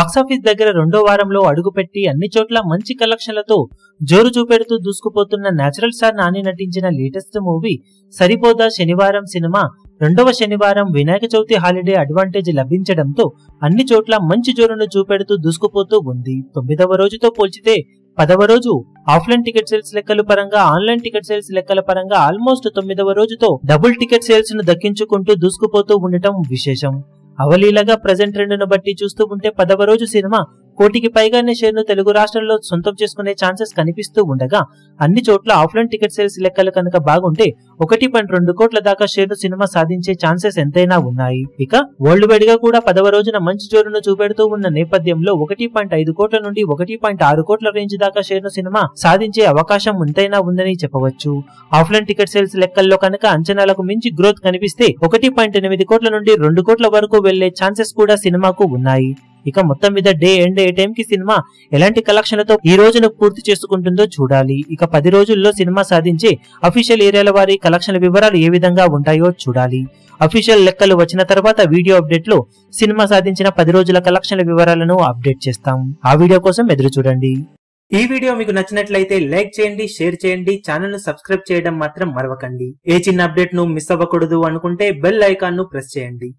Box office దగ్గర రెండో వారంలో అడుగుపెట్టి అన్ని చోట్ల మంచి కలెక్షన్లతో జోరు చూపెడుతూ దూసుకుపోతున్న నేచురల్ స్టార్ నాని నటించిన లేటెస్ట్ మూవీ సరిపోదా శనివారం సినిమా రెండవ శనివారం వినాయక చవితి హాలిడే అడ్వాంటేజ్ లభించడంతో అన్ని చోట్ల మంచి జోరును చూపెడుతూ దూసుకుపోతూ ఉంది. 9వ రోజుతో పోల్చితే 10వ రోజు ఆఫ్లైన్ టికెట్ సేల్స్ లెక్కల పరంగా ఆన్లైన్ టికెట్ సేల్స్ లెక్కల పరంగా ఆల్మోస్ట్ 9వ రోజుతో డబుల్ టికెట్ సేల్స్ ను దక్కించుకుంటూ దూసుకుపోతూ ఉండటం విశేషం. అవలీలగా ప్రెజెంట్ ట్రెండ్ ను బట్టి చూస్తూ ఉంటే 10వ రోజు సినిమా కోటికి పైగానే షేర్ ను తెలుగు రాష్ట్రాల్లో సొంతం చేసుకునే ఛాన్సెస్ కనిపిస్తూ ఉండగా అన్ని చోట్ల ఆఫ్లైన్ టికెట్ సేల్స్ లెక్కలు కనుక బాగుంటే 1.2 కోట్ల దాకా షేర్ ను సినిమా సాధించే ఛాన్సెస్ ఎంతైనా ఉన్నాయి. ఇక వరల్డ్ వైడ్ గా కూడా 10వ రోజున మంచి జోరును చూపెడుతూ ఉన్న నేపథ్యంలో 1.5 కోట్ల నుండి 1.6 కోట్ల రేంజ్ దాకా షేర్ ను సినిమా సాధించే అవకాశం ఎంతైనా ఉందని చెప్పవచ్చు. ఆఫ్లైన్ టికెట్ సేల్స్ లెక్కల్లో కనుక అంచనాలకు మించి గ్రోత్ కనిపిస్తే 1.8 కోట్ల నుండి 2 కోట్ల వరకు వెళ్లే ఛాన్సెస్ కూడా సినిమాకు ఉన్నాయి. ఇక మొత్తం మీద డే అండ్ ఏ టైం కి సినిమా ఎలాంటి కలెక్షన్లతో ఈ రోజును పూర్తి చేసుకుంటుందో చూడాలి. ఇక 10 రోజుల్లో సినిమా సాధించే అఫీషియల్ ఏరియాల వారి కలెక్షన్ వివరాలు ఏ విధంగా ఉంటాయో చూడాలి. అఫీషియల్ లెక్కలు వచ్చిన తర్వాత వీడియో అప్డేట్ లో సినిమా సాధించిన 10 రోజుల కలెక్షన్ల వివరాలను అప్డేట్ చేస్తాం. ఆ వీడియో కోసం ఎదురు చూడండి. ఈ వీడియో మీకు నచ్చినట్లయితే లైక్ చేయండి, షేర్ చేయండి, ఛానల్ ను సబ్స్క్రైబ్ చేయడం మాత్రం మరవకండి. ఏ చిన్న అప్డేట్ ను మిస్ అవ్వకూడదు అనుకుంటే బెల్ ఐకాన్ ను ప్రెస్ చేయండి.